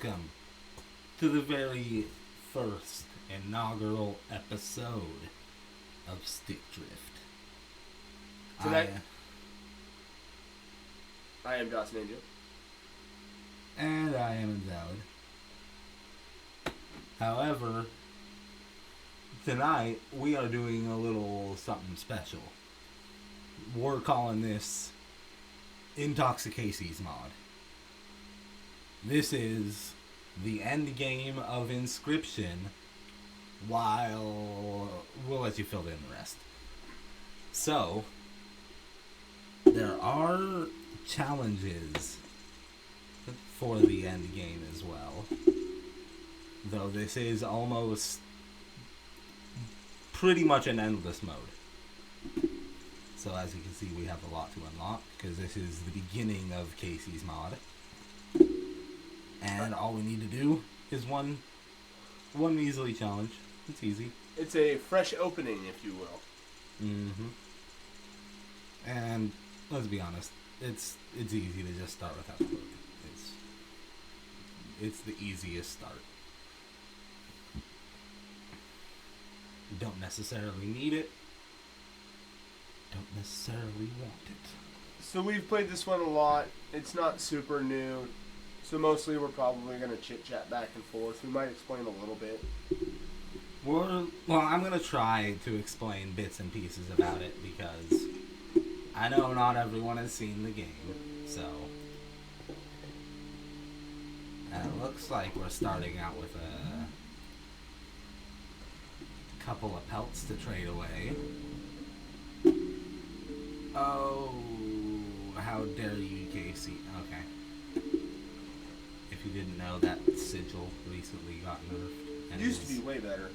welcome to the very first inaugural episode of StickDrift. Tonight, I am Dawson Angel. And I am Zalad. However, tonight we are doing a little something special. We're calling this IntoxiKaycee'sMod. This is the end game of Inscryption, while we'll let you fill in the rest. So, there are challenges for the end game as well. Though this is almost pretty much an endless mode. So as you can see, we have a lot to unlock, because this is the beginning of Kaycee'sMod. And all we need to do is one measly challenge. It's easy. It's a fresh opening, if you will. Mm-hmm. And let's be honest, it's easy to just start without the book. It's the easiest start. You don't necessarily need it. Don't necessarily want it. So we've played this one a lot. It's not super new. So mostly we're probably going to chit-chat back and forth. We might explain a little bit. Well, I'm going to try to explain bits and pieces about it, because I know not everyone has seen the game. So, and it looks like we're starting out with a couple of pelts to trade away. Oh, how dare you, Casey. Okay. If you didn't know, that sigil recently got nerfed. It used to be way better.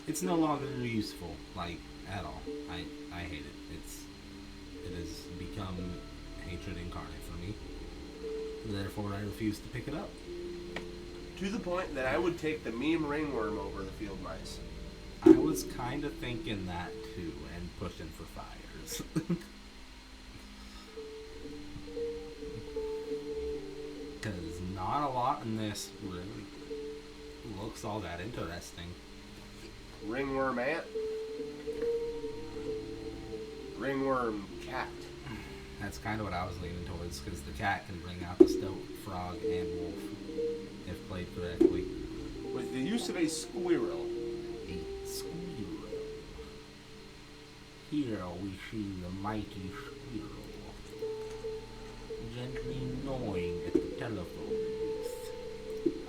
It's no longer useful, like, at all. I hate it. It has become hatred incarnate for me. Therefore, I refuse to pick it up. To the point that I would take the meme ringworm over the field mice. I was kind of thinking that too, and pushing for fires. Because not a lot in this really looks all that interesting. Ringworm ant. Ringworm cat. That's kind of what I was leaning towards, because the cat can bring out the stoat, frog, and wolf, if played correctly. With the use of a squirrel. A squirrel. Here we see the mighty squirrel, gently gnawing at the telephone booth.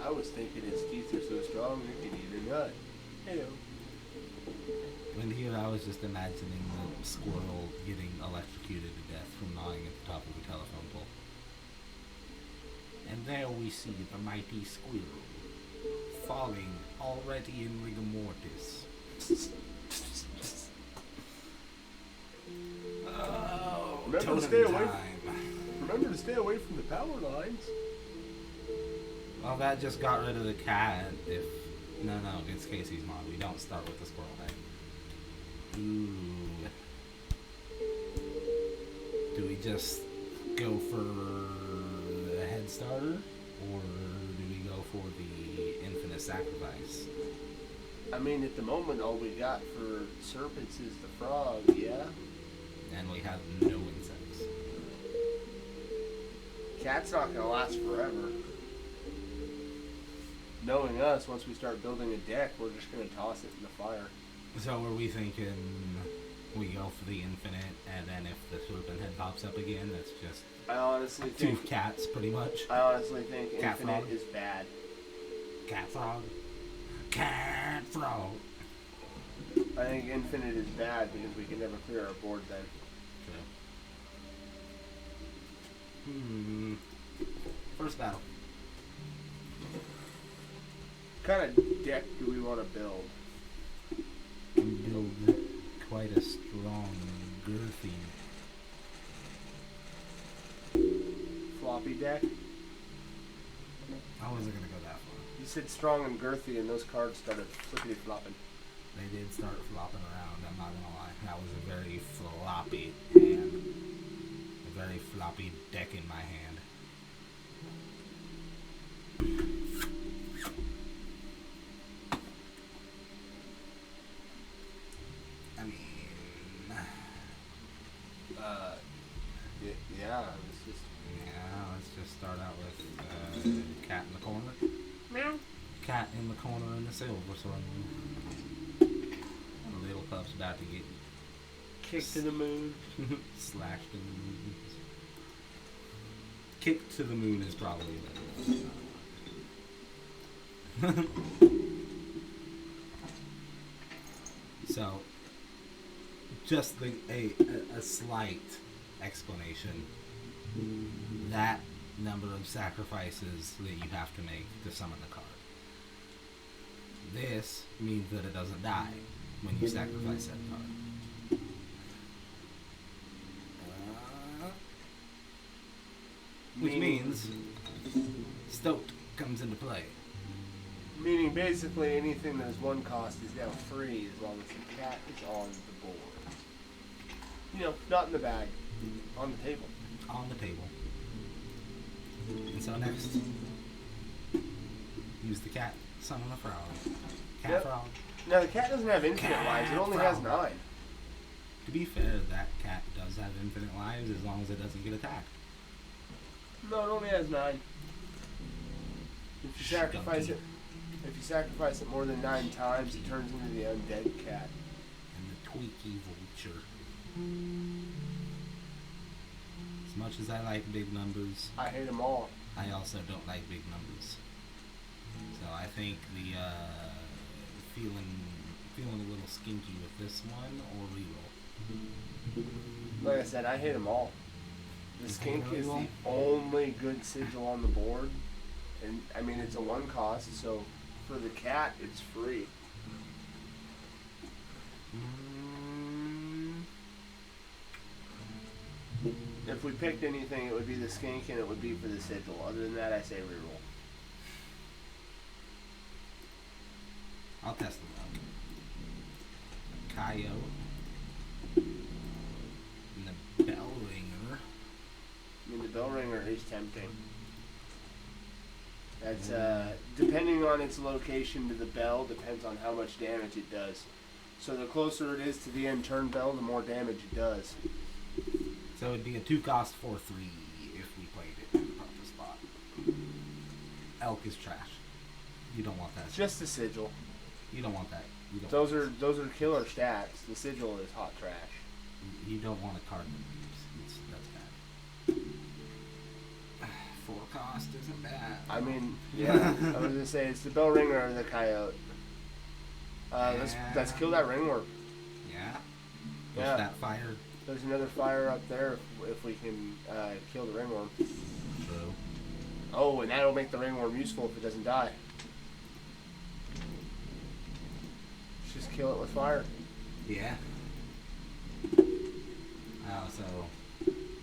I was thinking his teeth are so strong they can eat a nut. Hello. And here I was just imagining the squirrel getting electrocuted to death from gnawing at the top of the telephone pole. And there we see the mighty squirrel, falling already in rigor mortis. Oh, remember to stay away. Remember to stay away from the power lines. Well, that just got rid of the cat. No, it's Kaycee'sMod. We don't start with the squirrel head. Ooh. Do we just go for the head starter, or do we go for the infinite sacrifice? I mean, at the moment, all we got for serpents is the frog, yeah? And we have no insects. Cat's not going to last forever. Knowing us, once we start building a deck, we're just going to toss it in the fire. So are we thinking we go for the infinite, and then if the serpent head pops up again, that's just I honestly two think cats, pretty much? I honestly think Cat infinite frog? is bad. Cat frog? Cat frog. I think infinite is bad because we can never clear our board then. True. First battle. What kind of deck do we want to build? We build quite a strong, girthy Floppy deck? I wasn't going to go that far. You said strong and girthy and those cards started flippity-flopping. They did start flopping around, I'm not going to lie. That was a very floppy hand. A very floppy deck in my hand. Yeah, it's just... Yeah, let's just start out with cat in the corner. Meow. Cat in the corner in the silver throne. The little pup's about to get Kicked to the moon. slashed in the moon. Kick to the moon is probably better. So, just a slight explanation. That number of sacrifices that you have to make to summon the card. This means that it doesn't die when you sacrifice that card. Which means Stoked comes into play. Meaning basically anything that is one cost is now free as long as the cat is on the board. You know, not in the bag, on the table. On the table. And so next, use the cat, summon the frog. Cat Yep. frog. Now the cat doesn't have infinite lives, it only has 9. To be fair, that cat does have infinite lives as long as it doesn't get attacked. No, it only has 9. If you sacrifice it, more than 9 times, it turns into the undead cat. And the tweaky vulture. As much as I like big numbers, I hate them all. I also don't like big numbers. So I think the feeling a little skinky with this one or reroll. Like I said, I hate them all. The skink is the only good sigil on the board, and I mean it's a 1 cost, so for the cat it's free. If we picked anything, it would be the skink and it would be for the sigil. Other than that, I say reroll. I'll test them out. Coyote. And the bell ringer. I mean, the bell ringer is tempting. That's, depending on its location to the bell, depends on how much damage it does. So the closer it is to the end turn bell, the more damage it does. So it'd be a 2 cost 4/3 if we played it in the proper spot. Elk is trash. You don't want that. Just the sigil. You don't want that. You don't Those are killer stats. The sigil is hot trash. You don't want a card that moves. That's bad. 4 cost isn't bad. I mean, yeah. I was gonna say it's the bell ringer or the coyote. Let's kill that ringworm. Yeah. Push Yeah. that fire. There's another fire up there if we can kill the ringworm. True. Oh, and that'll make the ringworm useful if it doesn't die. Let's just kill it with fire. Yeah. I also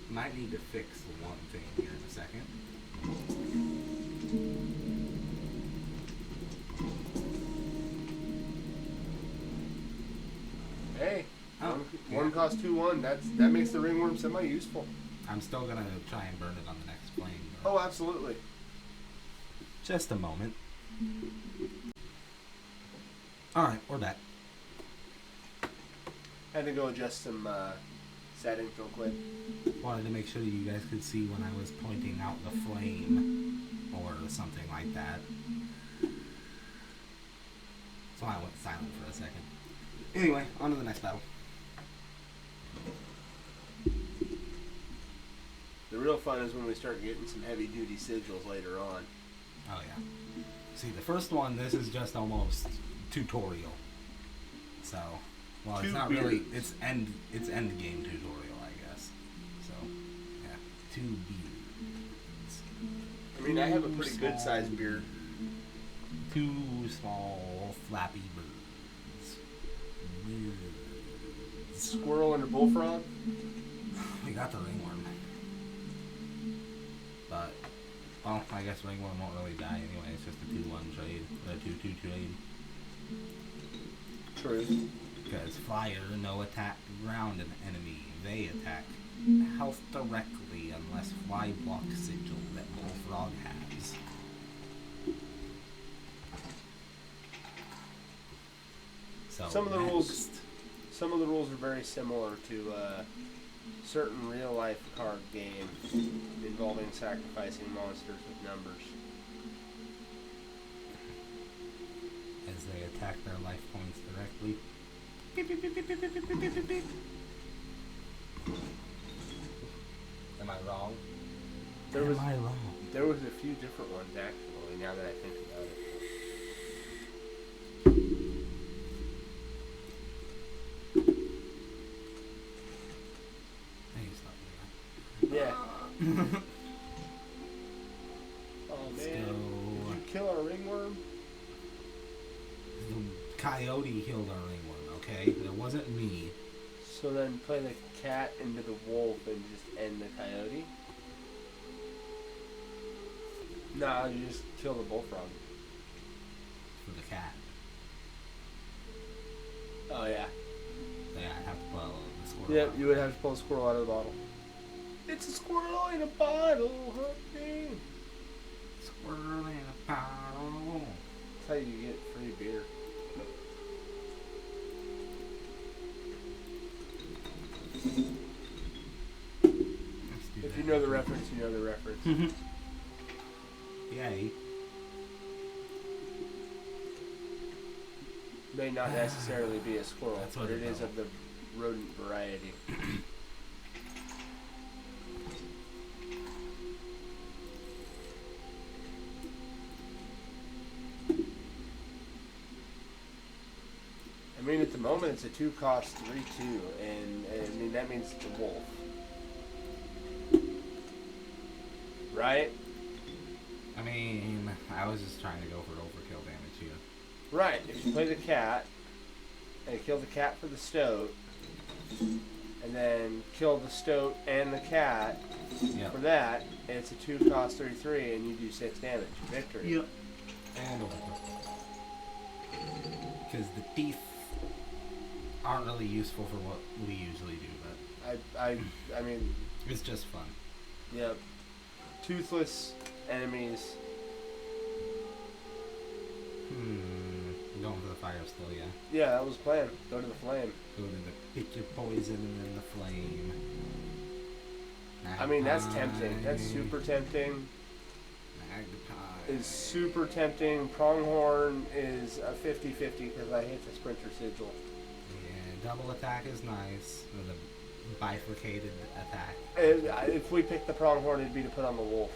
might need to fix one thing here in a second. Hey, Oh, one cost 2/1. That makes the ringworm semi-useful. I'm still gonna try and burn it on the next flame. Oh, absolutely. Just a moment. Alright, we're back. Had to go adjust some settings real quick. Wanted to make sure you guys could see when I was pointing out the flame or something like that. So I went silent for a second. Anyway, on to the next battle. The real fun is when we start getting some heavy-duty sigils later on. Oh yeah. See, the first one, this is just almost tutorial. So, well, it's not really. It's end game tutorial, I guess. So, yeah, 2 beards. I mean, I have a pretty good sized beard. 2 small flappy birds. Squirrel and a bullfrog. We got the ringworm. But, well, I guess ringworm won't really die anyway. It's just a 2-1 trade. A 2-2 trade. True. Because fire, no attack ground an enemy. They attack health directly unless fly block sigil that bullfrog has. So Some of the next, rules are very similar to certain real-life card game involving sacrificing monsters with numbers. As they attack their life points directly. Beep, beep, beep, beep, beep, beep, beep, beep, beep, beep. Am I wrong? Am I wrong? There was a few different ones, actually, now that I think about it. Yeah. Oh, man. Did you kill our ringworm? The coyote killed our ringworm, okay? It wasn't me. So then play the cat into the wolf and just end the coyote? Nah, you just kill the bullfrog. For the cat. Oh, yeah. Yeah, I'd have to pull the squirrel. Yep, you would have to pull a squirrel out of the bottle. It's a squirrel in a bottle, honey. Squirrel in a bottle. That's how you get free beer. If you know the reference, you know the reference. Yay. May not necessarily be a squirrel, That's but what it it is of the rodent variety. I mean, at the moment, it's a 2-cost 3/2, and I mean, that means it's a wolf. Right? I mean, I was just trying to go for overkill damage here. Right. If you play the cat, and kill the cat for the stoat, and then kill the stoat and the cat for that, and it's a 2-cost 3/3, and you do 6 damage. Victory. Yep. And overkill. Because the teeth aren't really useful for what we usually do, but I mean, it's just fun. yep. Toothless enemies. Going for the fire still, yeah. Yeah, that was planned. Go to the flame. Go to the pick your poison and then the flame. I mean, that's tempting. That's super tempting. Magpie. Is super tempting. Pronghorn is a 50-50 because I hate the Sprinter Sigil. Yeah, double attack is nice. Or the bifurcated attack. If we pick the Pronghorn, it'd be to put on the wolf.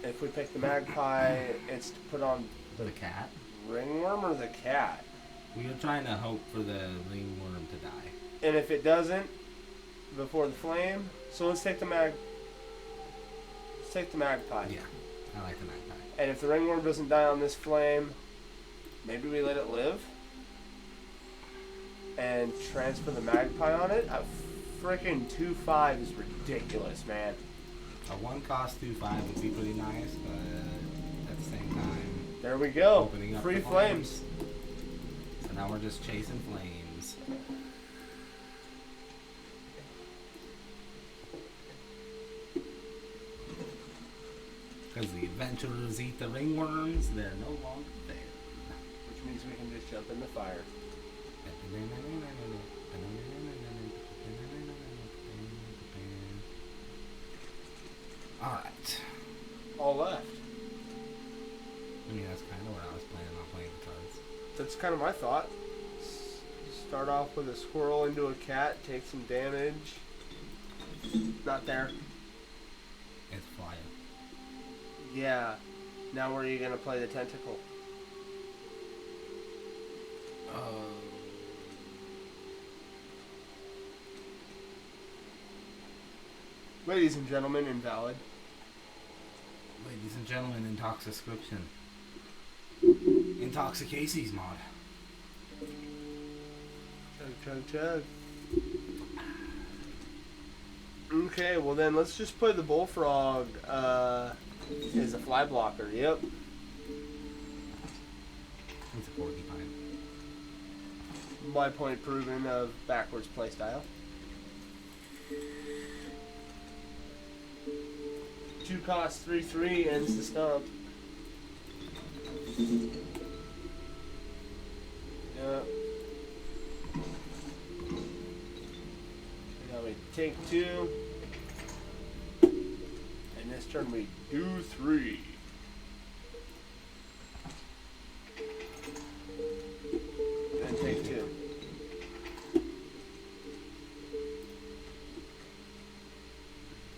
If we pick the Magpie, it's to put on For the cat? Ringworm or the cat. We are trying to hope for the ringworm to die. And if it doesn't, before the flame, so let's take the Magpie. Yeah, I like the magpie. And if the ringworm doesn't die on this flame, maybe we let it live and transfer the magpie on it. A freaking 2/5 is ridiculous, man. A 1-cost 2/5 would be pretty nice, but at the same time, There we go. opening up Free the flames. So now we're just chasing flames. Because the adventurers eat the ringworms, they're no longer there. Which means we can just jump in the fire. Alright. All left. I mean, that's kind of what I was planning on playing the cards. That's kind of my thought. Start off with a squirrel into a cat, take some damage. Not there. It's flying. Yeah. Now where are you going to play the tentacle? Ladies and gentlemen, invalid. Ladies and gentlemen, IntoxiKaycee'sMod. IntoxiKaycee'sMod. Chug, chug, chug. Okay, well then let's just play the bullfrog as a fly blocker. Yep. It's a porcupine. My point proven of backwards playstyle. 2-cost 3/3 ends the stump. Yep. take 2. And this turn we do 3. Then take 2.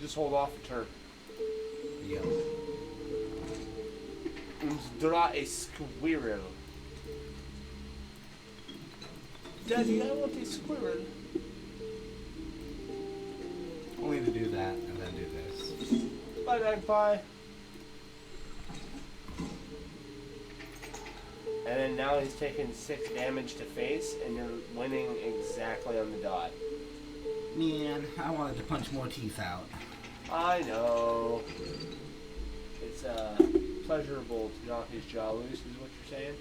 Just hold off a turn. Yep. And draw a squirrel. Daddy, I want a squirrel. Only to do that and then do this. Bye, magpie. And then now he's taking 6 damage to face, and you're winning exactly on the dot. Man, I wanted to punch more teeth out. I know. It's pleasurable to knock his jaw loose, is what you're saying?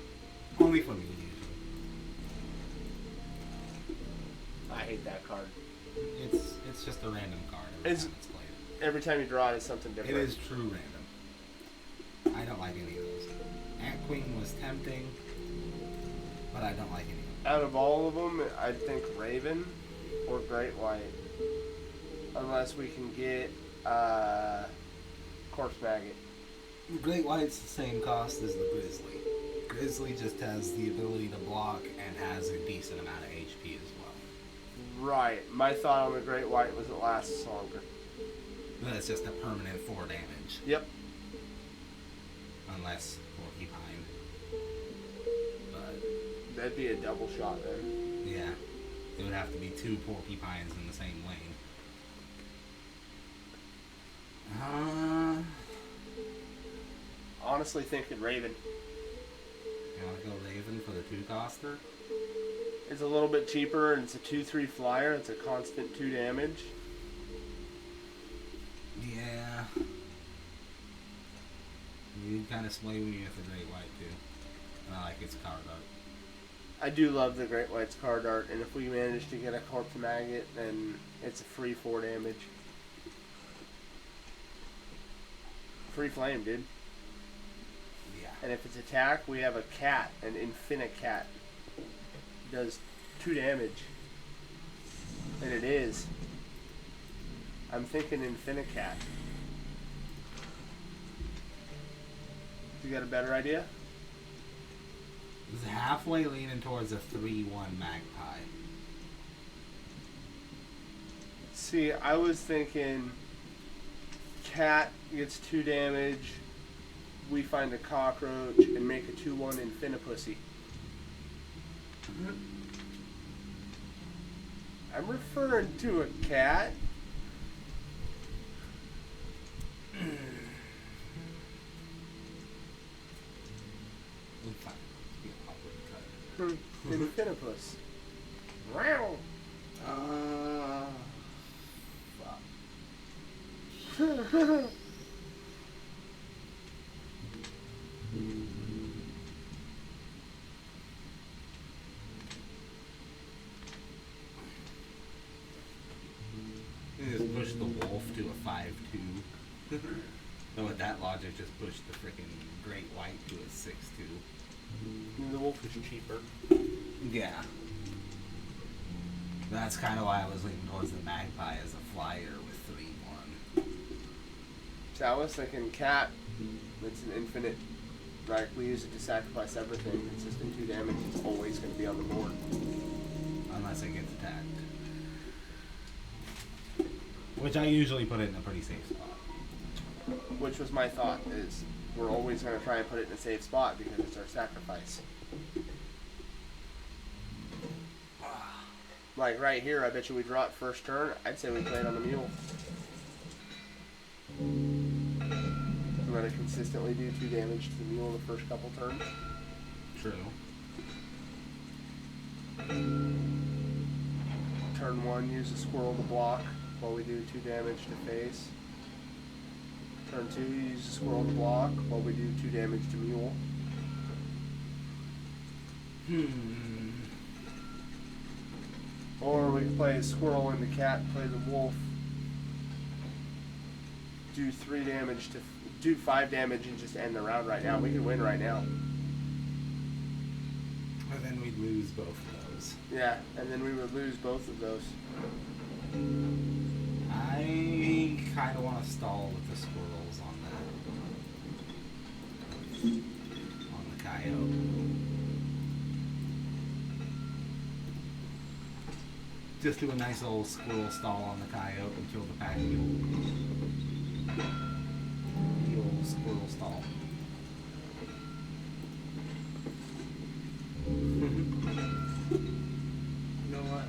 Only for me, usually. I hate that card. It's just a random card every time it's played. Every time you draw it, it's something different. It is true random. I don't like any of those. Ant Queen was tempting, but I don't like any of them. Out of all of them, I think Raven or Great White. Unless we can get Corpse Maggot. Great White's the same cost as the Grizzly. Grizzly just has the ability to block and has a decent amount of HP as well. Right. My thought on the Great White was it lasts longer. But it's just a permanent 4 damage. Yep. Unless Porcupine. But that'd be a double shot then. yeah. It would have to be 2 Porcupines in the same lane. Honestly thinking Raven. You want to go Raven for the 2-coster? It's a little bit cheaper and it's a 2/3 flyer. It's a constant 2 damage. Yeah. You kind of sway me with the Great White too. And I like its card art. I do love the Great White's card art, and if we manage to get a Corpse Maggot, then it's a free 4 damage. Free flame, dude. Yeah. And if it's attack, we have a cat, an Infinicat. Does 2 damage. And it is. I'm thinking Infinicat. You got a better idea? It's halfway leaning towards a 3/1 Magpie. See, I was thinking cat gets 2 damage, we find a cockroach, and make a 2/1 Infinipussy. I'm referring to a cat. Infinipus. Wow. Fuck. You just push the wolf to a 5/2. And with that logic, just push the freaking Great White to a 6/2. The wolf is cheaper. Yeah. That's kind of why I was leaning towards the Magpie as a flyer with 3/1. So I was thinking cat. It's an infinite. Like, we use it to sacrifice everything. Consistent 2 damage. It's always going to be on the board. Unless it gets attacked. Which I usually put it in a pretty safe spot. Which was my thought, is we're always going to try and put it in a safe spot because it's our sacrifice. Like right here, I bet you we draw it first turn. I'd say we play it on the mule. We're going to consistently do 2 damage to the mule the first couple turns. True. Turn 1, use a squirrel to block while we do 2 damage to face. Turn 2, use a squirrel to block while we do 2 damage to mule. Or we can play a squirrel and the cat, play the wolf. Do 3 damage to, do 5 damage and just end the round right now. We can win right now. And then we'd lose both of those. Yeah, and then we would lose both of those. I kind of want to stall with the squirrels on that. On the coyote. Just do a nice old squirrel stall on the coyote and kill the pack mule. The old squirrel stall. You know what,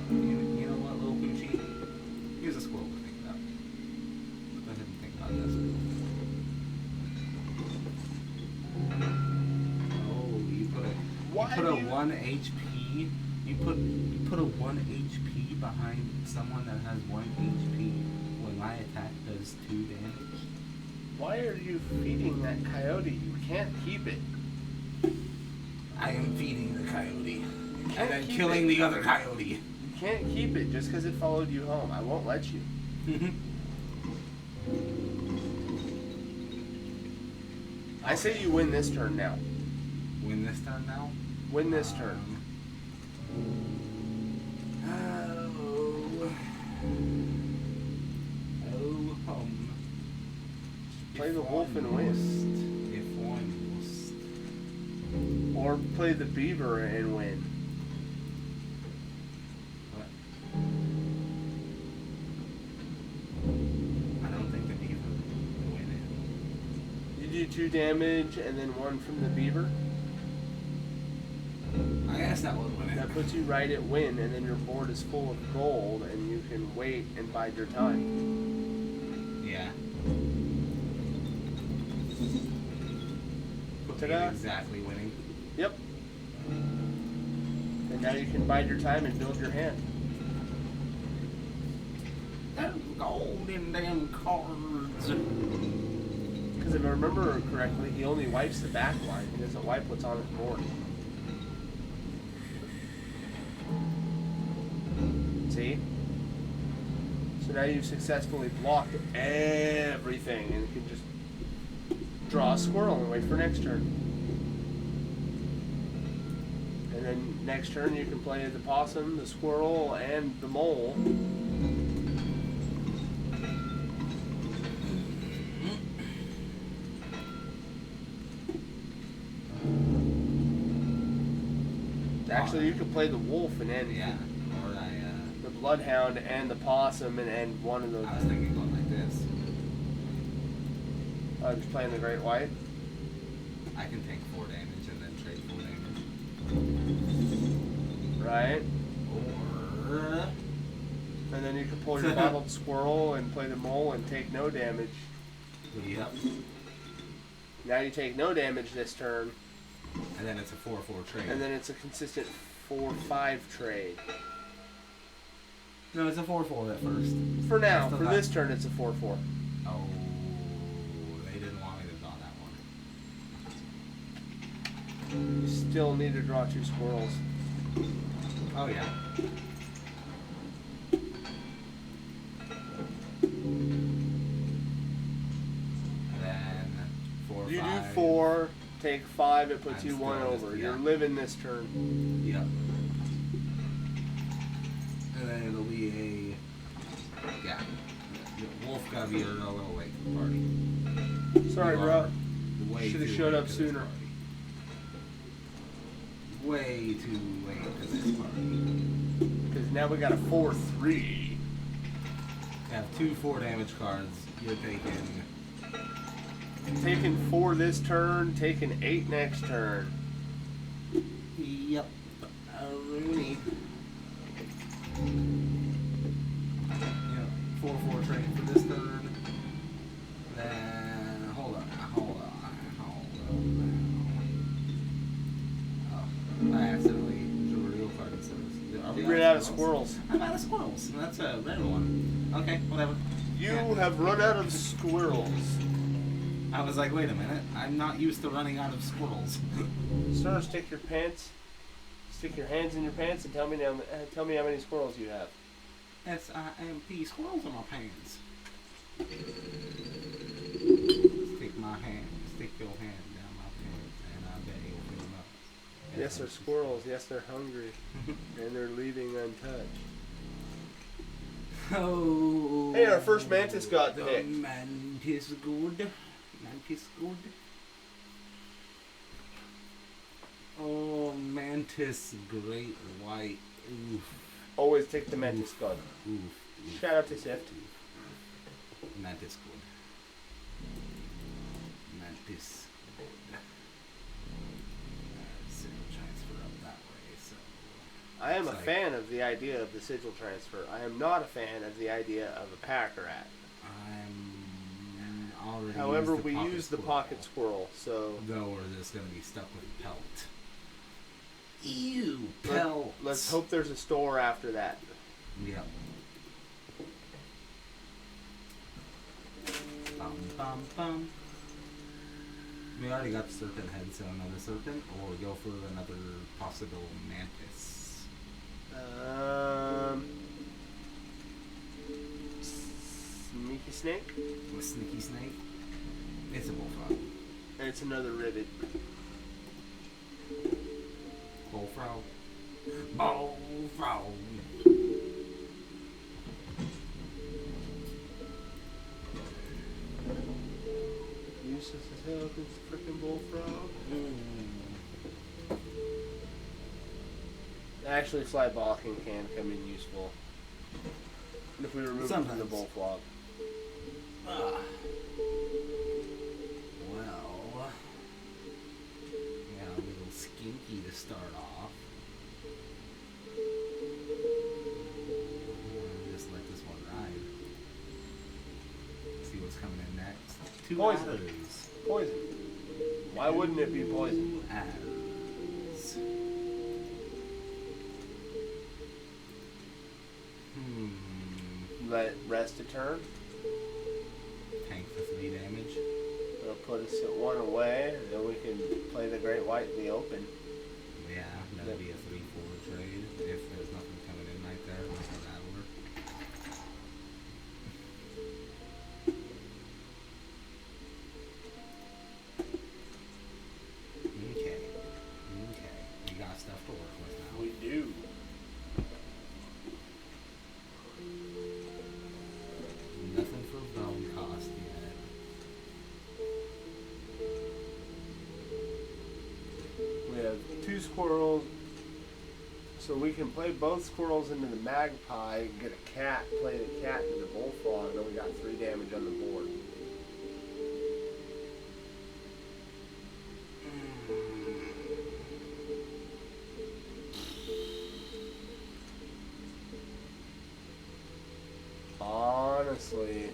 little Poochie? Here's a squirrel to think about. Go ahead and think about this. Oh, you put a 1 HP. You put a 1 HP behind someone that has 1 HP when my attack does 2 damage. Why are you feeding that coyote? You can't keep it. I am feeding the coyote. And then killing the other coyote. You can't keep it just because it followed you home. I won't let you. I say you win this turn now. Win this turn now? Win this turn. Play the wolf and win. If one was. Or play the beaver and win. What? I don't think the beaver will win it. You do 2 damage and then 1 from the beaver. I guess that would win it. That puts you right at win, and then your board is full of gold, and you can wait and bide your time. Yeah. Ta-da. Exactly winning. Yep. And now you can bide your time and build your hand. There's gold in them cards. Because if I remember correctly, he only wipes the back line. He doesn't wipe what's on his board. See? So now you've successfully blocked everything, and you can just draw a squirrel and wait for next turn. And then next turn you can play the possum, the squirrel, and the mole. Actually, you could play the wolf and end the bloodhound and the possum and end one of those. I was thinking going like this. Just playing the great white. I can take 4 damage and then trade 4 damage. Right. Or... And then you can pull your bottled squirrel and play the mole and take no damage. Yep. Now you take no damage this turn. And then it's a 4-4 trade. And then it's a consistent 4-5 trade. No, it's a 4-4 at first. For now. For this turn, it's a 4-4. Oh, they didn't want me to draw that one. You still need to draw 2 squirrels. Oh, yeah. And then 4, You 5. do 4, take 5, it puts I'm you 1 still over. just- You're yeah. living this turn. Yep. And then it'll be a... Yeah. The wolf gotta be a little late to the party. Sorry, You bro. are way Should have too showed late up to this sooner. party. Way too late to this party. Because now we got a 4-3. You have 2 4 damage cards. You're Taking 4 this turn, taking 8 next turn. Yep. Rooney. Yep. 4-4 trade for this turn. Then hold on. Oh, I accidentally drew a real card instead of. You ran out of squirrels. I'm out of squirrels. That's a red one. Okay, whatever. You have run out of squirrels. I was like, wait a minute. I'm not used to running out of squirrels. Sir, stick your hands in your pants and tell me how many squirrels you have. S-I-M-P, squirrels in my pants. Stick your hand down my pants, and I bet you'll fill them up. Yes, they're squirrels. Yes, they're hungry. And they're leaving untouched. Oh. Hey, our first Mantis got the picked. Mantis good. Mantis good. Oh, Mantis great white. Oof. Always take the Mantis gun. Oof. Shout out to Sift. Mantis good. Mantis good. Sigil transfer up that way, so. I am a It's like- fan of the idea of the sigil transfer. I am not a fan of the idea of a pack rat. I'm already. However, used we use the pocket squirrel, so Though we're just gonna be stuck with pelt. Ew, pelt. let's hope there's a store after that. Yep. Bum bum bum. We already got the serpent head, so another serpent, or we go for another possible mantis. Sneaky snake, A sneaky snake. It's a bullfrog. and it's another rivet. Bullfrog. Bullfrog. Useless as hell, it's a freaking bullfrog. Actually, fly balking can come in useful. If we remove it from the Sometimes. bullfrog. Well, we got a little skinky to start off. Just let this one ride. See what's coming in next. Two Poison. adders. Poison. Why wouldn't it be poison? Two adders. Let it rest a turn. Tank for 3 damage. It'll put us at 1 away, and then we can play the Great White in the open. Yeah, that'd be a 3-4 trade if there's nothing coming in right there. Like a rattler. Okay. We got stuff to work with now. We do. Nothing for bone cost yet. We have 2 squirrels, so we can play both squirrels into the magpie, get a cat, play the cat into the bullfrog, and then we got 3 damage on the board. Honestly,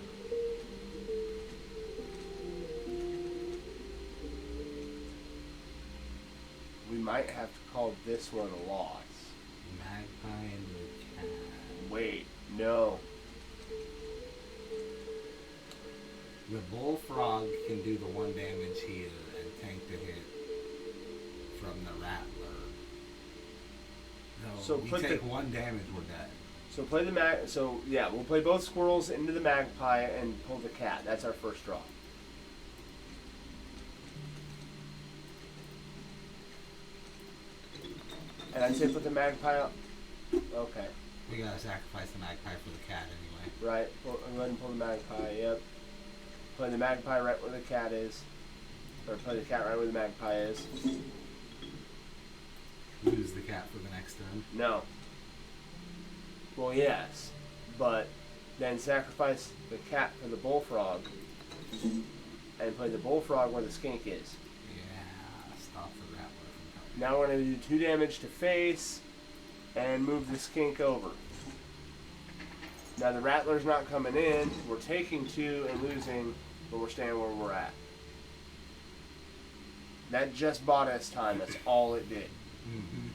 we might have to call this one a loss. Magpie and the cat. Wait, no. The bullfrog can do the 1 damage here and tank the hit from the rattler. So we put take the- 1 damage, we're dead. So play the So yeah, we'll play both squirrels into the magpie and pull the cat. That's our first draw. And I'd say put the magpie up. Okay, We gotta sacrifice the magpie for the cat anyway. right. Go ahead and pull the magpie. Yep. Play the magpie right where the cat is, or play the cat right where the magpie is. Lose the cat for the next turn. No. Well, yes, but then sacrifice the cat for the bullfrog, and play the bullfrog where the skink is. Yeah, stop the rattler from coming. Now we're going to do 2 damage to face, and move the skink over. Now the rattler's not coming in. We're taking 2 and losing, but we're staying where we're at. That just bought us time. That's all it did. Mm-hmm.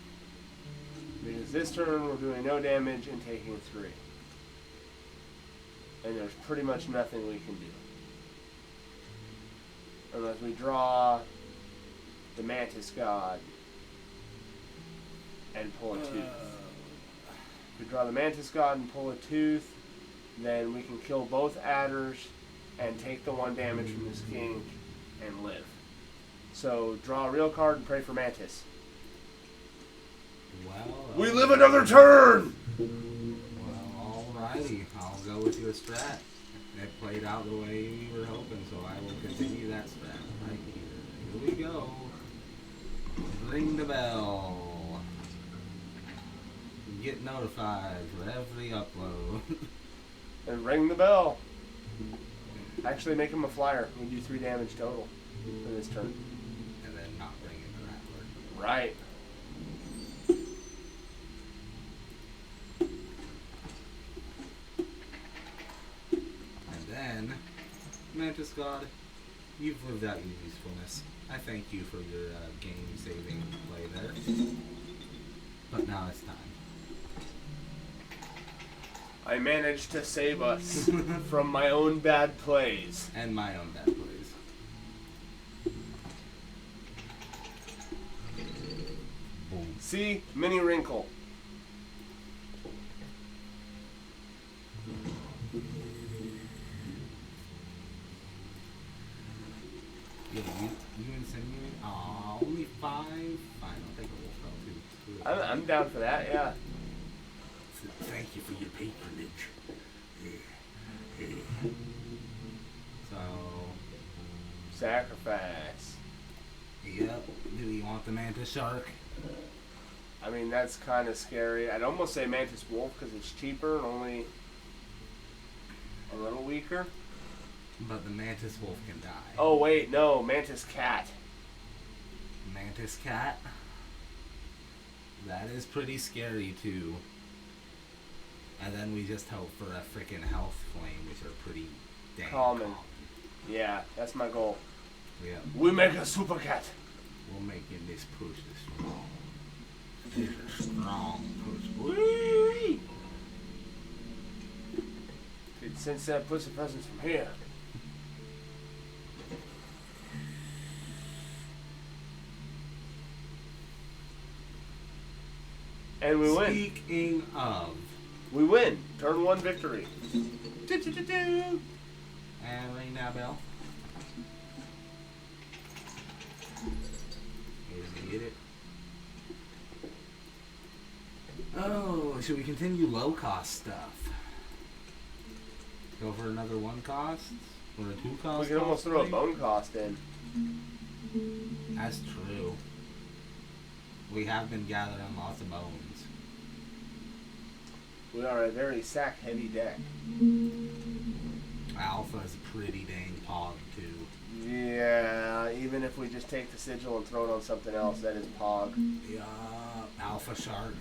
Because this turn we're doing no damage and taking 3. And there's pretty much nothing we can do. Unless we draw the Mantis God and pull a tooth. If we draw the Mantis God and pull a tooth, then we can kill both adders and take the 1 damage from the skink and live. So draw a real card and pray for Mantis. Well, We live another turn! Well, alright. Alrighty, I'll go with your strat. It played out the way we were hoping, so I will continue that strat right here. Here we go. Ring the bell. Get notified for every upload. And ring the bell. Actually, make him a flyer. We do 3 damage total for this turn. And then not bring in the rattler. Right. And then, Mantis God, you've lived out your usefulness. I thank you for your game-saving play there. But now it's time. I managed to save us from my own bad plays. And my own bad plays. Boom. See? Mini wrinkle. You insinuate? Aw, only 5? Fine, I'll take a wolf too. I'm down for that, yeah. Thank you for your patronage. So, Sacrifice. yep. Do we want the mantis shark? I mean, that's kind of scary. I'd almost say mantis wolf because it's cheaper and only a little weaker. But the mantis wolf can die. Oh, wait, no. Mantis cat. Mantis cat? That is pretty scary too. And then we just hope for a freaking health flame, which are pretty dang Common. Yeah, that's my goal. Yeah. We make a super cat. We're making this push strong. This is a strong push. Whee! Could sense that pussy presence from here. And we win. Speaking of, We win. Turn 1 victory. and ring that bell. Here's to get it. Oh, should we continue low cost stuff? Go for another 1 cost? Or a 2 cost? We can almost throw a cosplay? bone cost in. That's true. We have been gathering lots of bones. We are a very sack heavy deck. Alpha is pretty dang pog too. Yeah, even if we just take the sigil and throw it on something else, that is pog. Yeah, Alpha Shark.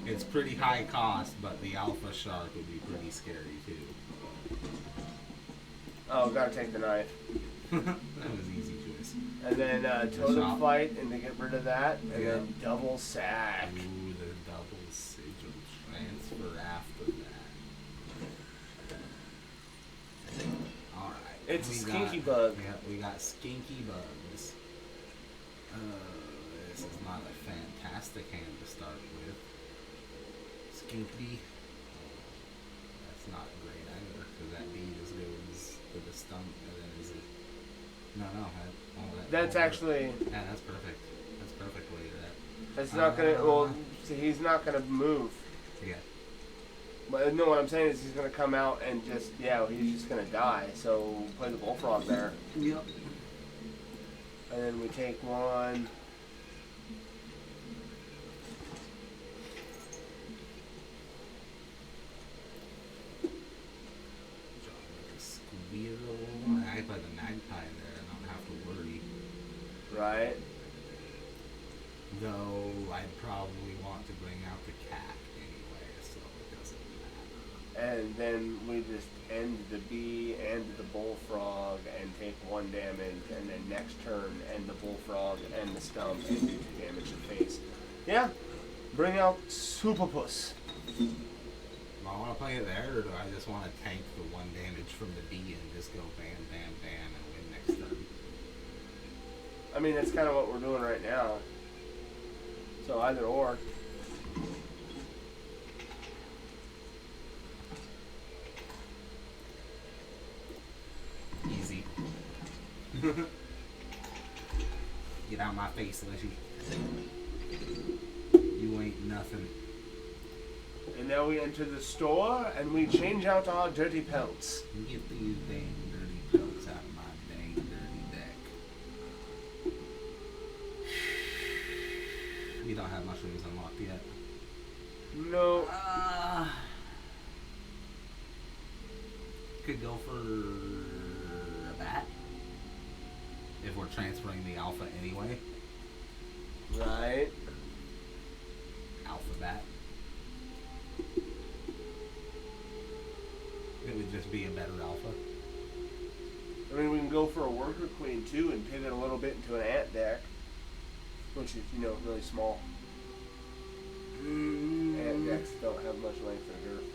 It's pretty high cost, but the Alpha Shark would be pretty scary too. Oh, gotta take the knife. That was easy choice. And then totem shop. fight, and to get rid of that, and Yeah. then double sack. Ooh, the double sigil transfer after that. Alright. It's we a skinky got- bug. Yeah, we got skinky bugs. This is not a fantastic hand to start with. Skinky. That's not great either, because that bead is goes to the stump, and then is it? No, That's actually. Yeah, that's perfect. That's perfect way to that. It's not gonna. Well, see, he's not gonna move. Yeah. But no, what I'm saying is he's gonna come out and just he's just gonna die. So play the bullfrog there, Yep. and then we take 1. Squirrel. I play the magpie there and not have to worry. Right. Though I'd probably want to bring out the cat anyway, so it doesn't matter. And then we just end the bee and the bullfrog and take 1 damage, and then next turn end the bullfrog and the stump and do 2 damage to face. Yeah. Bring out Superpuss. Do I want to play it there, or do I just want to tank the 1 damage from the bee and just go bam, bam, bam and win next turn? I mean, that's kind of what we're doing right now. So either or. Easy. Get out my face, Lishy. You ain't nothing. And now we enter the store and we change out our dirty pelts. Get these dang dirty pelts out of my dang dirty deck. You don't have mushrooms unlocked yet. No. Could go for a bat. If we're transferring the alpha anyway. Right. Alpha bat. It would just be a better alpha. I mean, we can go for a worker queen too and pivot a little bit into an ant deck. Which is, you know, really small. Ant decks don't have much length of girth.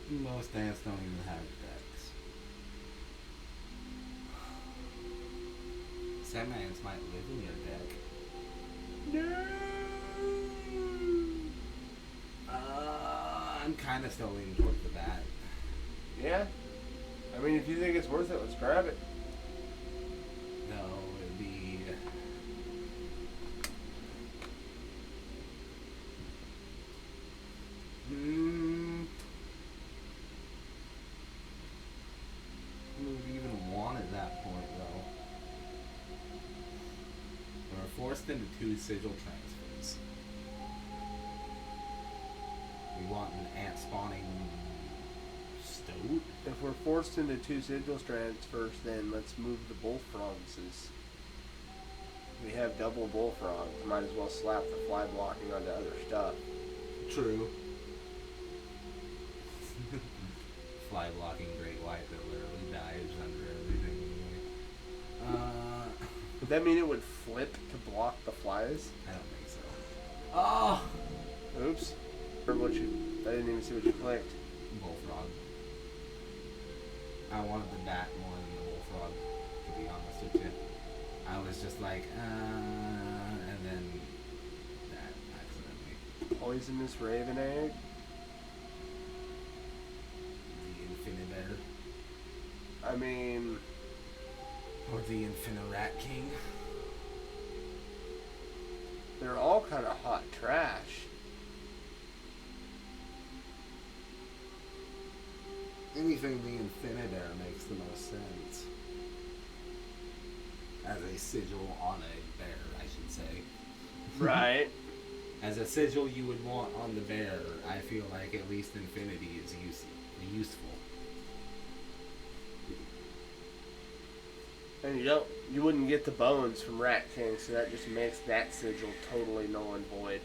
Most ants don't even have decks. Some ants might live in your deck. No. I'm kind of still leaning towards the bat. Yeah. I mean, if you think it's worth it, let's grab it. No, it'd be... Would we even want at that point, though? We're forced into 2 sigil transfers. We want an ant spawning stoat. If we're forced into 2 sigil transfers, then let's move the bullfrogs. We have double bullfrogs. Might as well slap the fly blocking onto other stuff. True. Fly blocking great white that literally dives under everything. Would that mean it would flip to block the flies? I don't think so. Oh! Oops. Or what you... I didn't even see what you clicked. Bullfrog. I wanted the bat more than the bullfrog, to be honest with you. I was just like, and then that accidentally. Poisonous raven egg. The Infinibear. I mean... Or the Infinirat King. They're all kind of hot trash. Anything the Infinibear makes the most sense. As a sigil on a bear, I should say. Right. As a sigil you would want on the bear, I feel like at least Infinity is useful. And you wouldn't get the bones from Rat King, so that just makes that sigil totally null and void.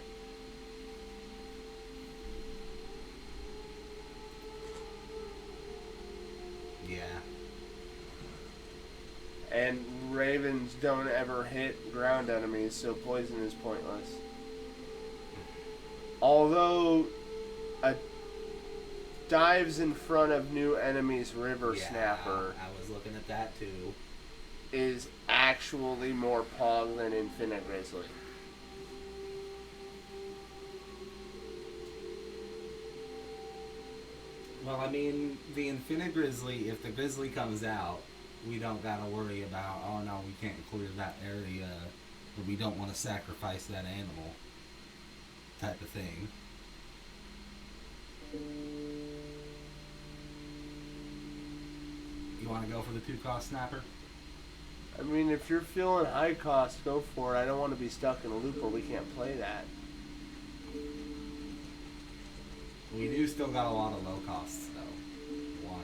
Yeah. And ravens don't ever hit ground enemies, so poison is pointless. Although a dives in front of new enemies river snapper I was looking at that too. is actually more pog than Infinite Grizzly. Well, I mean, the Infinite Grizzly, if the Grizzly comes out, we don't gotta worry about, oh no, we can't clear that area, or we don't want to sacrifice that animal, type of thing. You want to go for the 2-cost snapper? I mean, if you're feeling high cost, go for it. I don't want to be stuck in a loop where we can't play that. We do still got a lot of low costs, though. 1,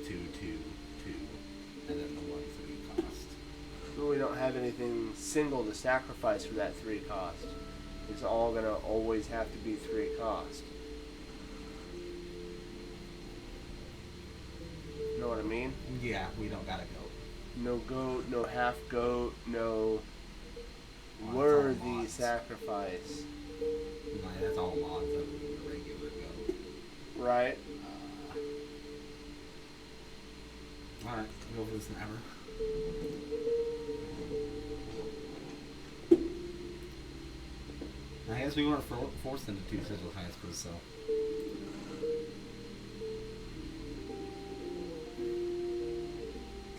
2, 2, 2, and then the 1 3 cost. But we don't have anything single to sacrifice for that 3 cost. It's all going to always have to be 3 cost. You know what I mean? Yeah, we don't gotta go. No goat, no half goat, no Well, worthy mods. Sacrifice. Like, that's all mods other than the regular goat. Right? Alright, go for the snapper. I guess we weren't forced into 2 sigil transfers, so.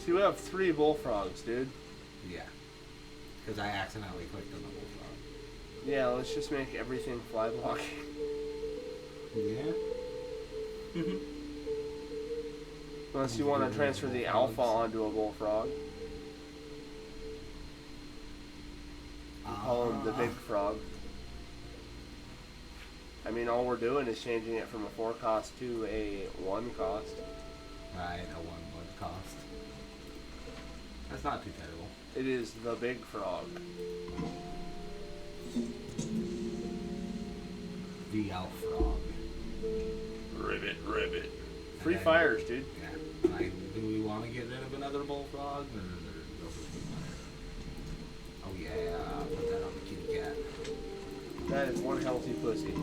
See, we have 3 bullfrogs, dude. Yeah. Because I accidentally clicked on the bullfrog. Yeah, let's just make everything fly blocking. Yeah. Unless you want to transfer the alpha onto a bullfrog. Call him the big frog. I mean, all we're doing is changing it from a 4 cost to a 1 cost. Right, a 1 wood cost. That's not too terrible. It is the big frog. The elf frog. Ribbit, ribbit. Free fires, dude. Yeah. Like, do we want to get rid of another bullfrog? Or go for free fire? Oh yeah, put that on the kitty cat. That is one healthy pussy.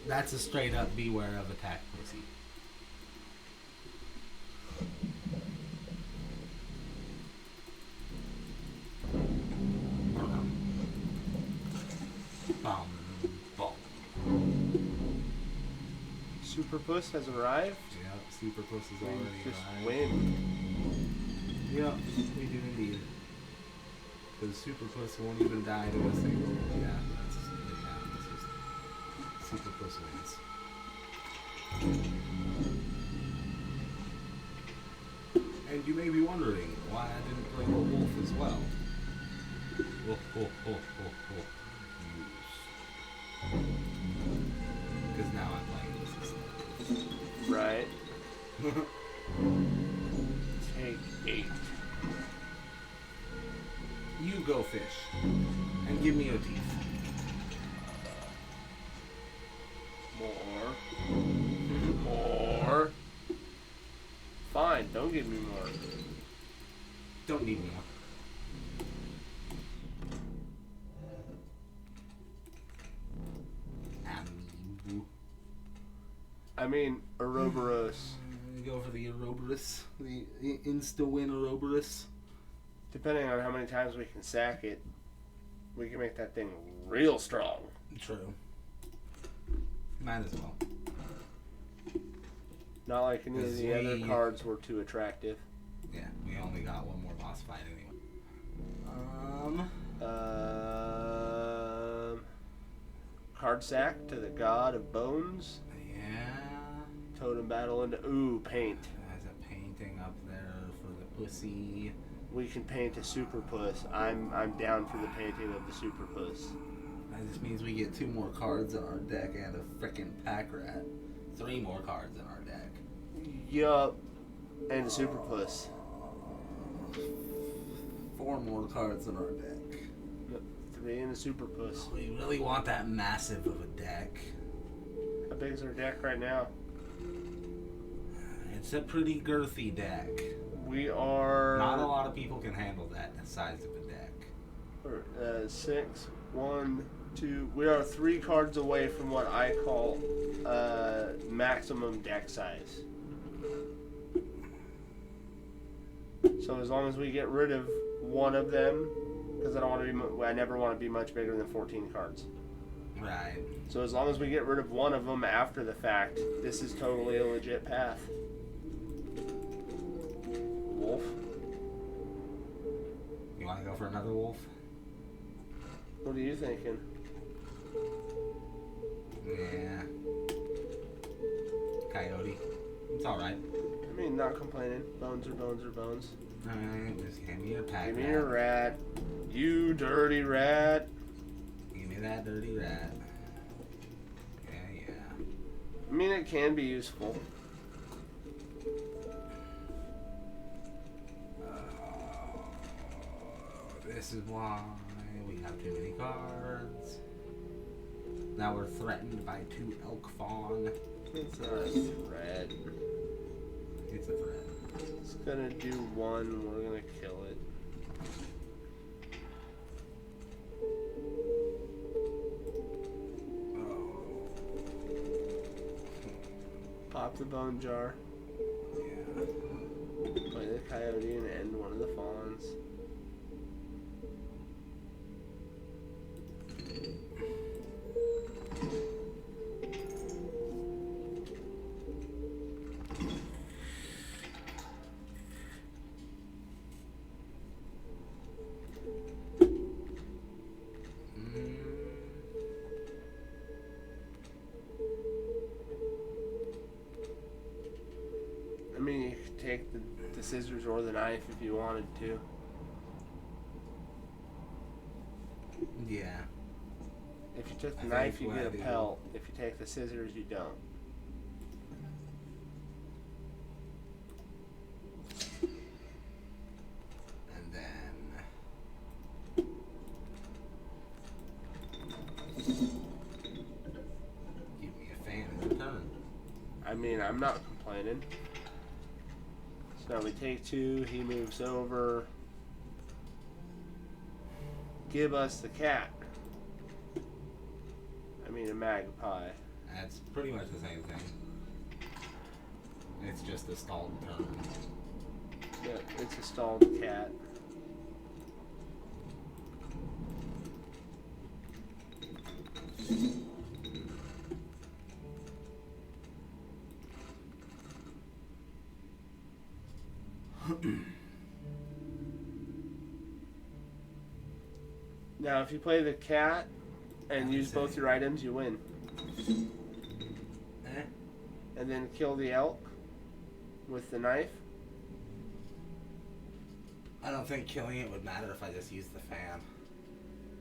That's a straight up beware of attack pussy. Bum, bum. Super Puss has arrived. Yep, Super Puss is We already just arrived. win. Yep, we do indeed. Because Super Puss won't even die to a single. Yeah, that's just Super Puss wins. And you may be wondering why I didn't play the wolf as well. Because now I'm playing this instead. Right. Take 8. You go fish. And give me your teeth. More. Fine, don't give me more. Don't need more. I mean, Ouroboros. Go for the Ouroboros. The insta-win Ouroboros. Depending on how many times we can sack it, we can make that thing real strong. True. Might as well. Not like any of the other cards were too attractive. Yeah, we only got one more boss fight anyway. Card sack to the God of Bones. Yeah. Totem battle into paint. There's a painting up there for the pussy. We can paint a Super Puss. I'm down for the painting of the Super Puss. That just means we get 2 more cards in our deck and a frickin' pack rat. 3 more cards in our deck. Yup. And a Super Puss. 4 more cards in our deck. 3 and a Super Puss. We really want that massive of a deck. How big is our deck right now? It's a pretty girthy deck. We are... Not a lot of people can handle that size of a deck. 6, 1, 2... We are 3 cards away from what I call maximum deck size. So as long as we get rid of one of them, because I never want to be much bigger than 14 cards. Right. So as long as we get rid of one of them after the fact, this is totally a legit path. Wolf. You want to go for another wolf? What are you thinking? Yeah. Coyote. It's alright. I mean, not complaining. Bones are bones are bones. Alright, just hand me your pack. Give me your rat. You dirty rat. Give me that dirty rat. Yeah. I mean, it can be useful. This is why we have too many cards. Now we're threatened by 2 elk fawn. It's not a threat. It's a threat. It's gonna do 1. We're gonna kill it. Pop the bone jar. Yeah. Play the coyote and end one of the fawns. scissors or the knife if you wanted to. Yeah. If you took the I knife, think you get a what I do- pelt. If you take the scissors, you don't. And then give me a fan in return. I mean, I'm not complaining. So now we take 2, he moves over. Give us the cat. I mean, a magpie. That's pretty much the same thing. It's just a stalled turn. Yeah, it's a stalled cat. Now, if you play the cat and use both your items, you win. And then kill the elk with the knife. I don't think killing it would matter if I just used the fan.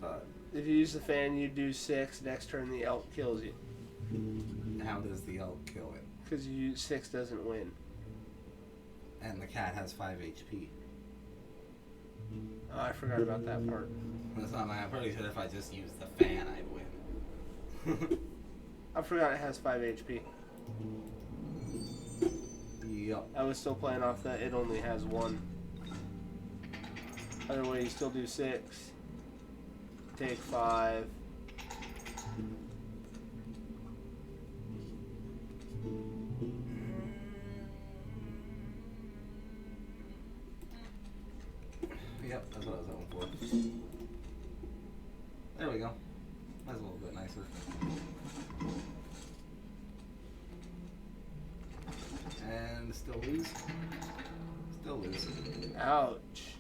But If you use the fan, you do 6. Next turn, the elk kills you. how does the elk kill it? Because 6 doesn't win. And the cat has 5 HP. Oh, I forgot about that part. That's not my. I'm pretty sure if I just used the fan, I'd win. I forgot it has 5 HP. Yup. I was still playing off that it only has 1. Other way, you still do 6. Take 5. Yep, that's what I was hoping for. There we go. That's a little bit nicer. And still lose. Still lose. Ouch.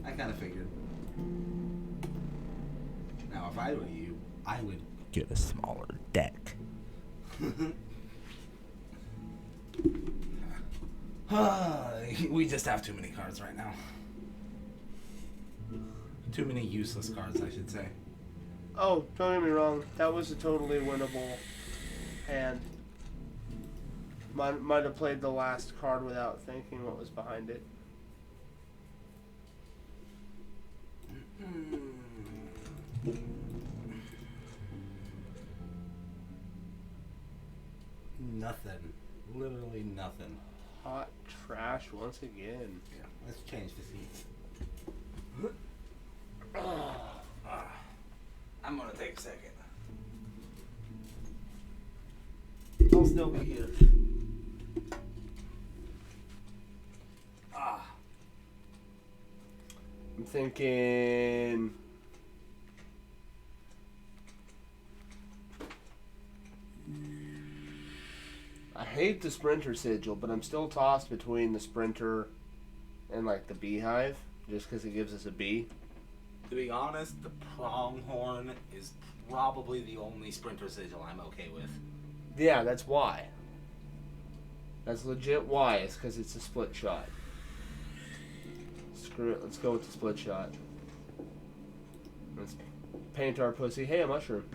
I kind of figured. Now, if I were you, I would get a smaller deck. We just have too many cards right now. Too many useless cards, I should say. Oh, don't get me wrong. That was a totally winnable hand. Might have played the last card without thinking what was behind it. Nothing. Literally nothing. Hot trash once again. Yeah, let's change the seats. I'm gonna take a second. I'll still be here. I'm thinking... I hate the Sprinter Sigil, but I'm still tossed between the Sprinter and like the Beehive, just because it gives us a bee. To be honest, the Pronghorn is probably the only Sprinter Sigil I'm okay with. Yeah, that's why. That's legit why. It's because it's a split shot. Screw it. Let's go with the split shot. Let's paint our pussy. Hey, a mushroom.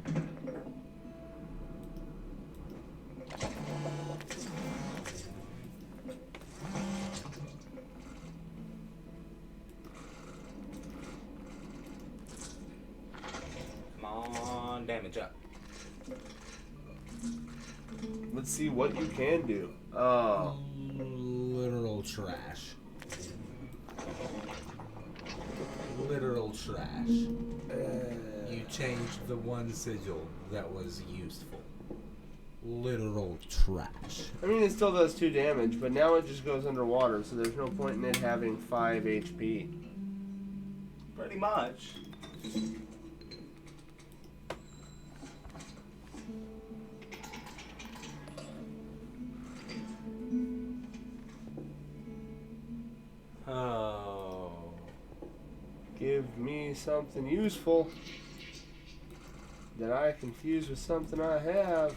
Come on, damage up. Let's see what you can do. Oh. Literal trash. Literal trash. You changed the one sigil that was useful. Literal trash. I mean, it still does 2 damage, but now it just goes underwater, so there's no point in it having 5 HP. Pretty much. Oh. Give me something useful that I can fuse with something I have.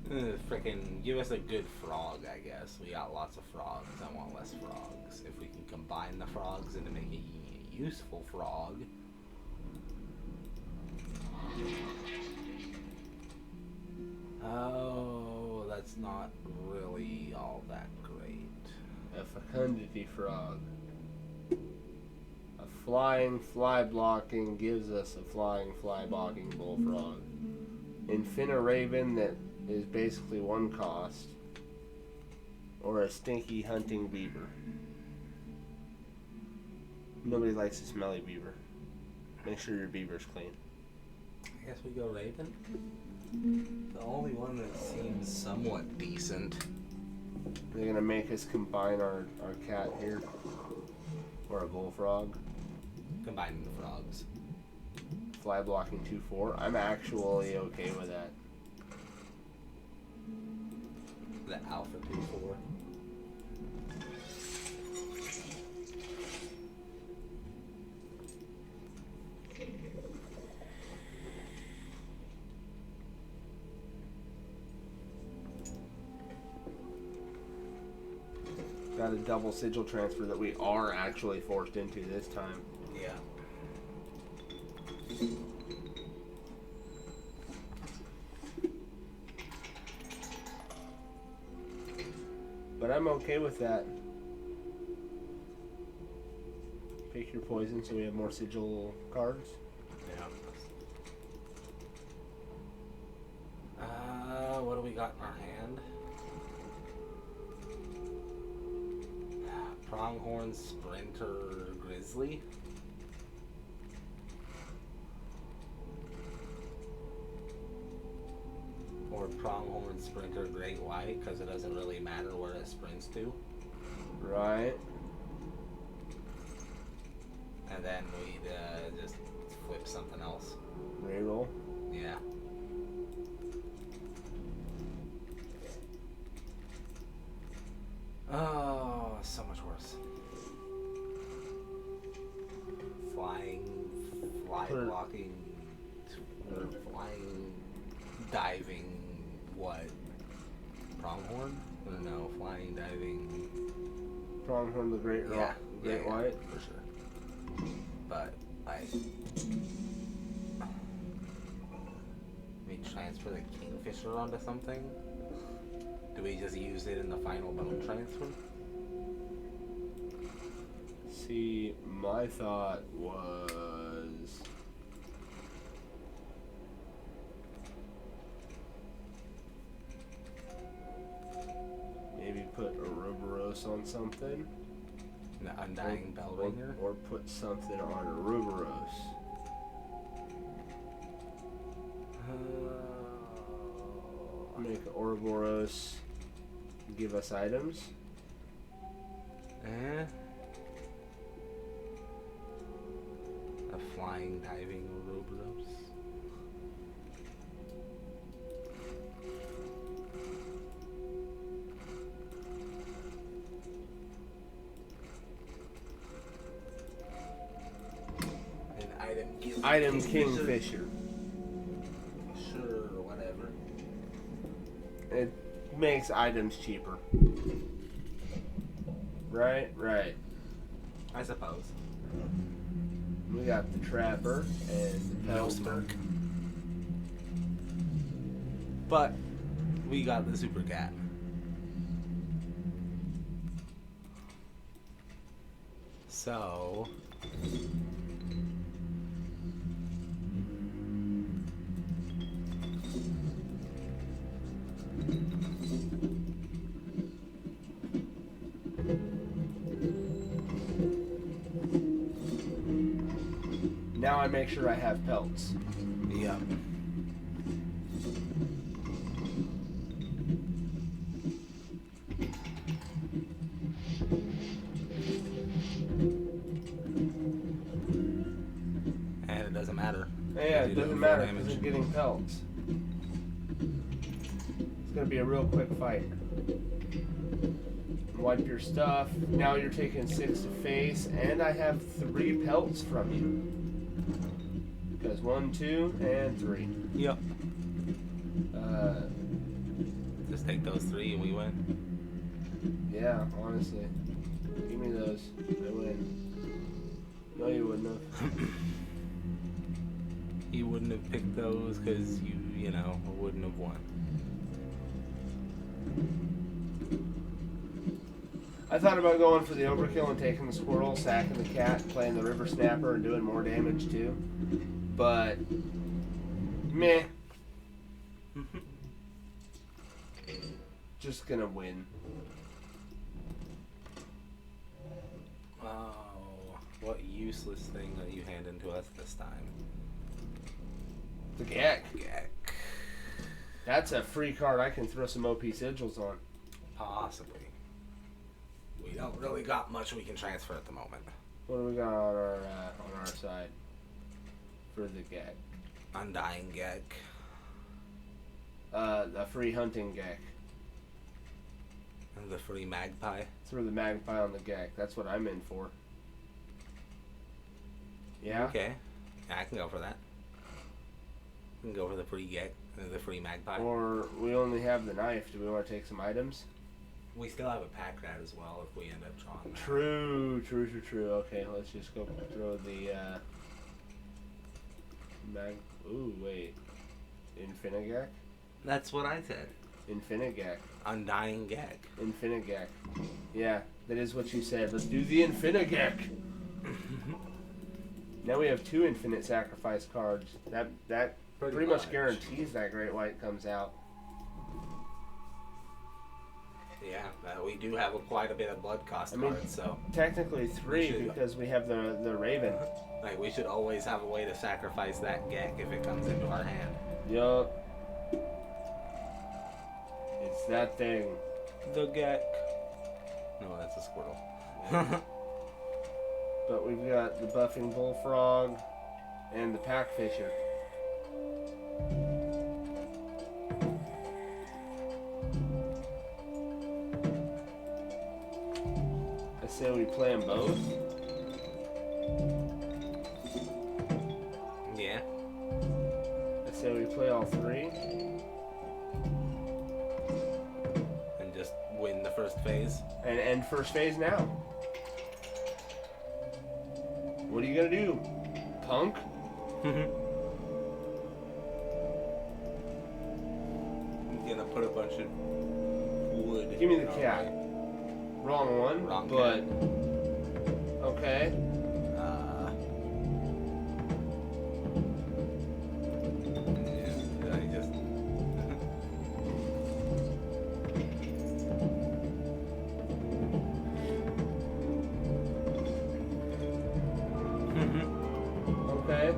Freaking give us a good frog, I guess. We got lots of frogs. I want less frogs. If we can combine the frogs into making a useful frog. Oh, that's not really all that great. A fecundity frog. A flying fly blocking gives us a flying fly blocking bullfrog. Raven that is basically one cost. Or a stinky hunting beaver. Nobody likes a smelly beaver. Make sure your beaver's clean. I guess we go Raven. The only one that seems somewhat decent. They're gonna make us combine our cat here. Or a bullfrog. Combining the frogs. Fly blocking 2/4. I'm actually okay with that. The Alpha 2/4. Got a double sigil transfer that we are actually forced into this time. Yeah. But I'm okay with that. Pick your poison so we have more sigil cards. Yeah. What do we got in our hand? Pronghorn Sprinter Grizzly. Or Pronghorn Sprinter Great White, because it doesn't really matter where it sprints to. Right. And then we'd just flip something else. Reroll. Yeah. Oh, so much worse. Fly blocking, or flying, diving, what? Pronghorn? Or no, flying, diving. Pronghorn the Great Rock. Great White? For sure. But, we transfer the Kingfisher onto something? Do we just use it in the final bone transfer? See, my thought was... maybe put Ouroboros on something. The Undying Bellringer? Or put something on Ouroboros. Make Ouroboros give us items. A flying, diving Ouroboros. An item Kingfisher. Sure, whatever. It makes items cheaper. Right? Right. I suppose. We got the Trapper and the No Pelter. smoke. But we got the Super Cat. So now I make sure I have pelts. yep. And it doesn't matter. Yeah, You it do doesn't full matter damage. because you're getting pelts. It's gonna be a real quick fight. Wipe your stuff. Now you're taking 6 to face, and I have 3 pelts from you. Because 1, 2, and 3. Yep. Just take those 3 and we win. Yeah, honestly. Give me those. I win. No, you wouldn't have. You wouldn't have picked those because you know, wouldn't have won. I thought about going for the overkill and taking the squirrel, sacking the cat, playing the river snapper, and doing more damage too. But, meh. Just gonna win. Oh, what useless thing that you handed to us this time. The Gek. Gek. That's a free card I can throw some OP sigils on. Possibly. We don't really got much we can transfer at the moment. What do we got on our side for the Gek? Undying Gek. A free hunting Gek. And the free magpie. Throw the magpie on the Gek. That's what I'm in for. Yeah? Okay. Yeah, I can go for that. We can go for the free Gek, the free magpie. Or we only have the knife. Do we want to take some items? We still have a pack rat as well if we end up drawing that. True. Okay, let's just go throw the Ooh, wait. Infinigek? That's what I said. Infinigek. Undying Gek. Infinigek. Yeah, that is what you said. Let's do the Infinigek. Now we have 2 infinite sacrifice cards. That pretty much guarantees that Great White comes out. Yeah, we do have quite a bit of blood cost cards, so technically 3 because we have the Raven. Like, we should always have a way to sacrifice that Gek if it comes into our hand. Yup. It's that thing. The Gek. No, that's a squirrel. But we've got the Buffing Bullfrog and the Packfisher. I say we play them both. Yeah. I say we play all 3. And just win the first phase. And end first phase now. What are you gonna do, punk? I'm gonna put a bunch of wood. Give me the cat. Wrong one, Wrong but cat. Okay. I just. Okay.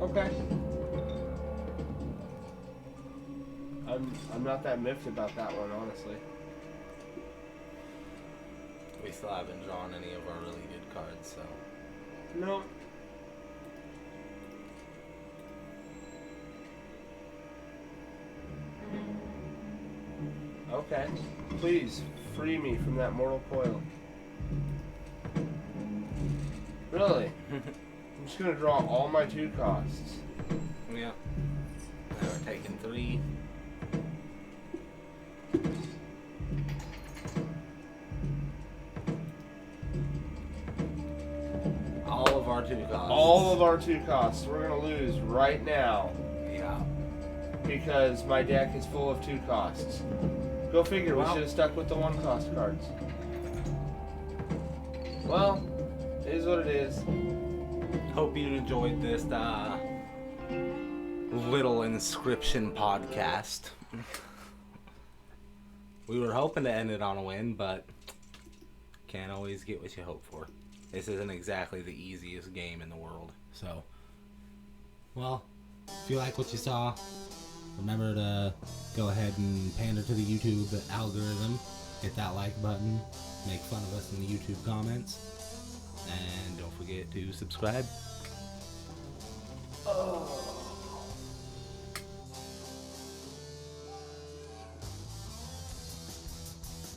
Okay. I'm not that miffed about that one, honestly. We still haven't drawn any of our really good cards, so. No. Okay. Please, free me from that mortal coil. Really? I'm just gonna draw all my 2 costs. Yeah. Now we're taking 3. All of our 2 costs. All of our 2 costs. We're gonna lose right now. Yeah. Because my deck is full of 2 costs. Go figure, we should have stuck with the 1 cost cards. Well, it is what it is. Hope you enjoyed this little Inscryption podcast. We were hoping to end it on a win, but can't always get what you hope for. This isn't exactly the easiest game in the world. So, well, if you like what you saw, remember to go ahead and pander to the YouTube algorithm, hit that like button, make fun of us in the YouTube comments, and don't forget to subscribe.